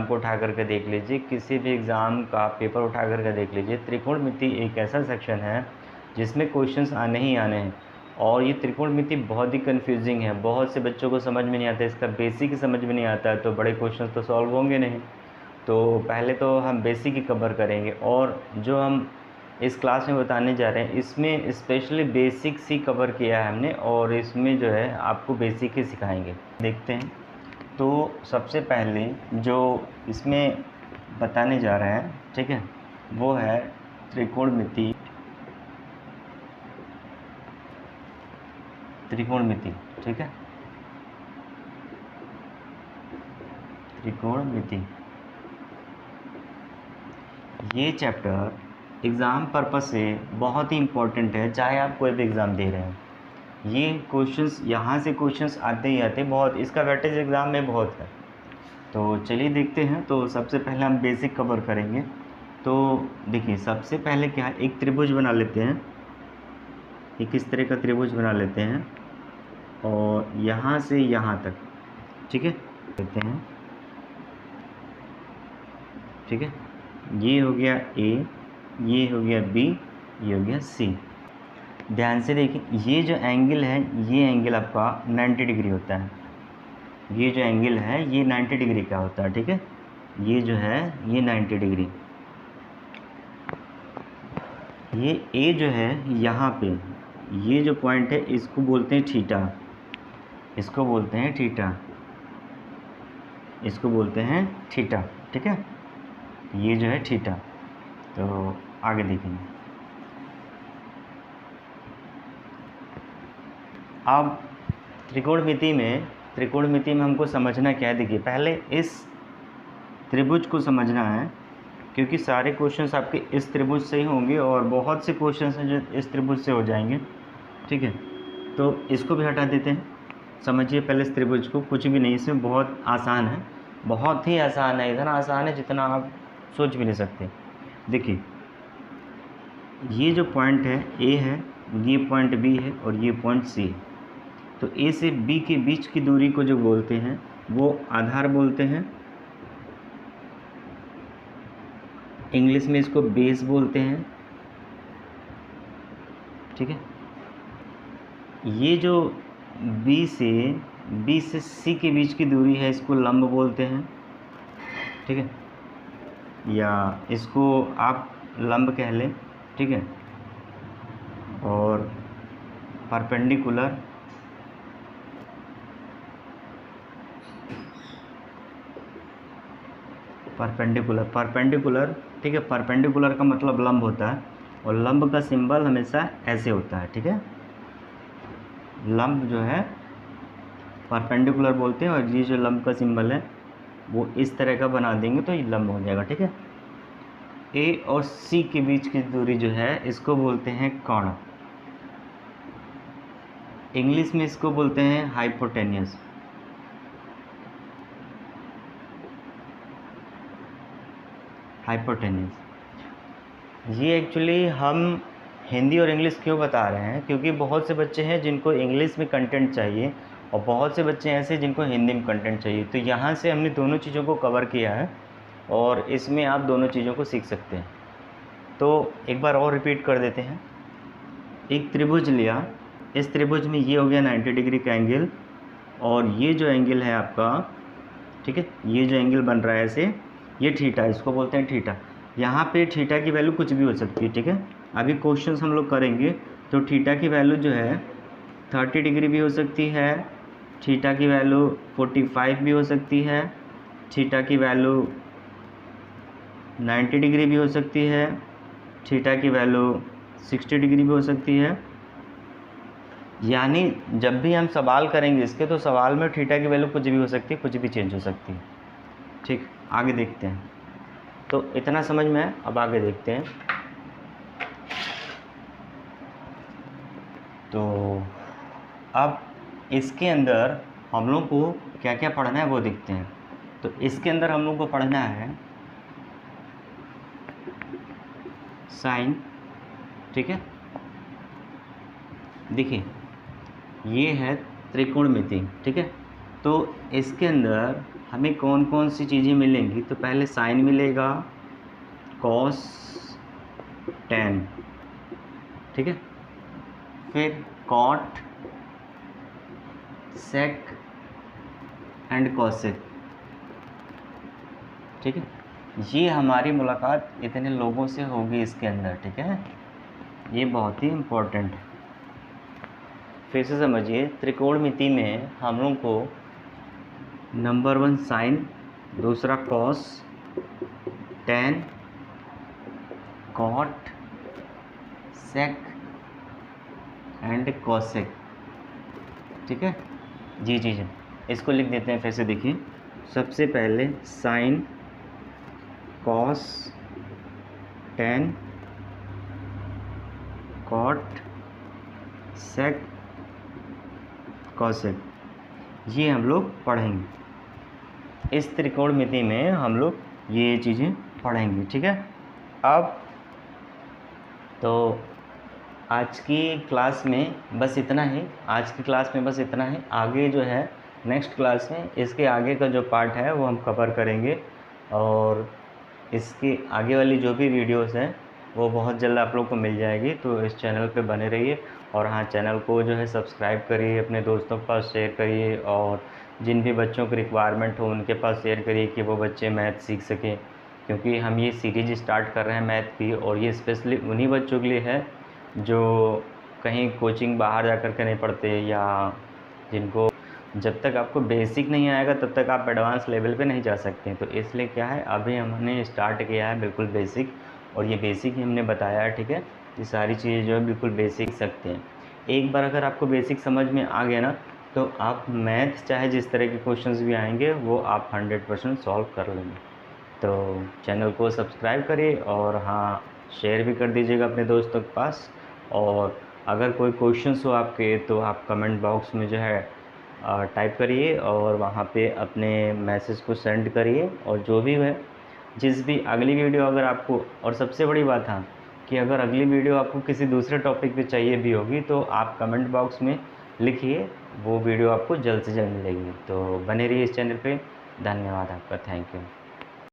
को उठा करके देख लीजिए, किसी भी एग्ज़ाम का पेपर उठा करके देख लीजिए, त्रिकोणमिति एक ऐसा सेक्शन है जिसमें क्वेश्चंस आने ही आने हैं। और ये त्रिकोणमिति बहुत ही कन्फ्यूजिंग है, बहुत से बच्चों को समझ में नहीं आता, इसका बेसिक ही समझ में नहीं आता है तो बड़े क्वेश्चंस तो सॉल्व होंगे नहीं। तो पहले तो हम बेसिक ही कवर करेंगे, और जो हम इस क्लास में बताने जा रहे हैं इसमें स्पेशली बेसिक्स ही कवर किया है हमने, और इसमें जो है आपको बेसिक ही सिखाएंगे। देखते हैं, तो सबसे पहले जो इसमें बताने जा रहे हैं, ठीक है, वो है त्रिकोणमिति। त्रिकोणमिति, ठीक है, त्रिकोणमिति। ये चैप्टर एग्ज़ाम पर्पस से बहुत ही इम्पोर्टेंट है, चाहे आप कोई भी एग्ज़ाम दे रहे हैं। ये क्वेश्चंस यहाँ से क्वेश्चंस आते ही आते बहुत, इसका वेटेज एग्ज़ाम में बहुत है। तो चलिए देखते हैं। तो सबसे पहले हम बेसिक कवर करेंगे। तो देखिए, सबसे पहले क्या है, एक त्रिभुज बना लेते हैं, एक इस तरह का त्रिभुज बना लेते हैं, और यहाँ से यहाँ तक, ठीक है, लेते हैं, ठीक है। ये हो गया ए, ये हो गया बी, ये हो गया सी। ध्यान से देखिए, ये जो एंगल है, ये एंगल आपका 90 डिग्री होता है। ये जो एंगल है ये 90 डिग्री का होता है, ठीक है। ये जो है ये 90 डिग्री। ये ए जो है यहाँ पे, ये जो पॉइंट है इसको बोलते हैं थीटा, इसको बोलते हैं थीटा, इसको बोलते हैं थीटा, ठीक है। ये जो है थीटा। तो आगे देखेंगे। अब त्रिकोणमिति में हमको समझना क्या है, देखिए पहले इस त्रिभुज को समझना है, क्योंकि सारे क्वेश्चंस आपके इस त्रिभुज से ही होंगे, और बहुत से क्वेश्चंस हैं जो इस त्रिभुज से हो जाएंगे, ठीक है। तो इसको भी हटा देते हैं। समझिए पहले इस त्रिभुज को, कुछ भी नहीं, इसमें बहुत आसान है, बहुत ही आसान है, इतना आसान है जितना आप सोच भी नहीं सकते। देखिए, ये जो पॉइंट है ए है, ये पॉइंट बी है, और ये पॉइंट सी है। तो ए से बी के बीच की दूरी को जो बोलते हैं वो आधार बोलते हैं, इंग्लिश में इसको बेस बोलते हैं, ठीक है। ये जो बी से सी के बीच की दूरी है इसको लंब बोलते हैं, ठीक है, या इसको आप लंब कह लें, ठीक है। और परपेंडिकुलर, परपेंडिकुलर, ठीक है। परपेंडिकुलर का मतलब लंब होता है, और लंब का सिंबल हमेशा ऐसे होता है, ठीक है। लंब जो है परपेंडिकुलर बोलते हैं, और ये जो लंब का सिंबल है वो इस तरह का बना देंगे तो ये लंब हो जाएगा, ठीक है। ए और सी के बीच की दूरी जो है इसको बोलते हैं कोण, इंग्लिश में इसको बोलते हैं हाइपोटेन्यूस। ये एक्चुअली हम हिंदी और इंग्लिश क्यों बता रहे हैं, क्योंकि बहुत से बच्चे हैं जिनको इंग्लिश में कंटेंट चाहिए, और बहुत से बच्चे ऐसे जिनको हिंदी में कंटेंट चाहिए। तो यहाँ से हमने दोनों चीज़ों को कवर किया है, और इसमें आप दोनों चीज़ों को सीख सकते हैं। तो एक बार और रिपीट कर देते हैं। एक त्रिभुज लिया, इस त्रिभुज में ये हो गया 90 डिग्री का एंगल, और ये जो एंगल है आपका, ठीक है, ये जो एंगल बन रहा है ऐसे, ये थीटा, इसको बोलते हैं थीटा। यहाँ पे थीटा की वैल्यू कुछ भी हो सकती है, ठीक है। अभी क्वेश्चंस हम लोग करेंगे तो थीटा की वैल्यू जो है 30 डिग्री भी हो सकती है, थीटा की वैल्यू 45 भी हो सकती है, थीटा की वैल्यू 90 डिग्री भी हो सकती है, थीटा की वैल्यू 60 डिग्री भी हो सकती है। यानी जब भी हम सवाल करेंगे इसके, तो सवाल में थीटा की वैल्यू कुछ भी हो सकती है, कुछ भी चेंज हो सकती है, ठीक। आगे देखते हैं। तो इतना समझ में है, अब आगे देखते हैं। तो अब इसके अंदर हम लोग को क्या क्या पढ़ना है वो देखते हैं। तो इसके अंदर हम लोग को पढ़ना है साइन, ठीक है। देखिए, ये है त्रिकोणमिति, ठीक है। तो इसके अंदर हमें कौन कौन सी चीज़ें मिलेंगी, तो पहले साइन मिलेगा cos tan, ठीक है, फिर cot sec एंड cosec, ठीक है। ये हमारी मुलाकात इतने लोगों से होगी इसके अंदर, ठीक है, ये बहुत ही इम्पोर्टेंट है। फिर से समझिए, त्रिकोणमिति में हम लोग को नंबर 1 साइन, दूसरा cos, tan, cot, sec and cosec, ठीक है जी जी जी। इसको लिख देते हैं फिर से, देखिए सबसे पहले साइन, कॉस, tan, कॉट, सेक, कॉसेक, ये हम लोग पढ़ेंगे। इस त्रिकोणमिति में हम लोग ये चीज़ें पढ़ेंगे, ठीक है। अब तो आज की क्लास में बस इतना ही, आज की क्लास में बस इतना ही। आगे जो है नेक्स्ट क्लास में इसके आगे का जो पार्ट है वो हम कवर करेंगे, और इसके आगे वाली जो भी वीडियोस हैं वो बहुत जल्द आप लोग को मिल जाएगी। तो इस चैनल पे बने रहिए, और हाँ, चैनल को जो है सब्सक्राइब करिए, अपने दोस्तों के पास शेयर करिए, और जिन भी बच्चों की रिक्वायरमेंट हो उनके पास शेयर करिए कि वो बच्चे मैथ सीख सकें, क्योंकि हम ये सीरीज स्टार्ट कर रहे हैं मैथ की, और ये स्पेशली उन्हीं बच्चों के लिए है जो कहीं कोचिंग बाहर जा कर के नहीं पढ़ते, या जिनको जब तक आपको बेसिक नहीं आएगा तब तक आप एडवांस लेवल पे नहीं जा सकते। तो इसलिए क्या है, अभी हमने स्टार्ट किया है बिल्कुल बेसिक, और ये बेसिक ही हमने बताया है, ठीक है। ये सारी चीज़ें जो है बिल्कुल बेसिक सकते हैं। एक बार अगर आपको बेसिक समझ में आ गया ना, तो आप मैथ चाहे जिस तरह के क्वेश्चंस भी आएंगे वो आप 100% सॉल्व कर लेंगे। तो चैनल को सब्सक्राइब करिए, और हाँ, शेयर भी कर दीजिएगा अपने दोस्तों के पास। और अगर कोई क्वेश्चंस हो आपके, तो आप कमेंट बॉक्स में जो है टाइप करिए, और वहाँ पे अपने मैसेज को सेंड करिए, और जो भी है, जिस भी अगली वीडियो अगर आपको, और सबसे बड़ी बात हाँ, कि अगर अगली वीडियो आपको किसी दूसरे टॉपिक पे चाहिए भी होगी तो आप कमेंट बॉक्स में लिखिए, वो वीडियो आपको जल्द से जल्द मिलेगी। तो बने रहिए इस चैनल पे। धन्यवाद आपका, थैंक यू।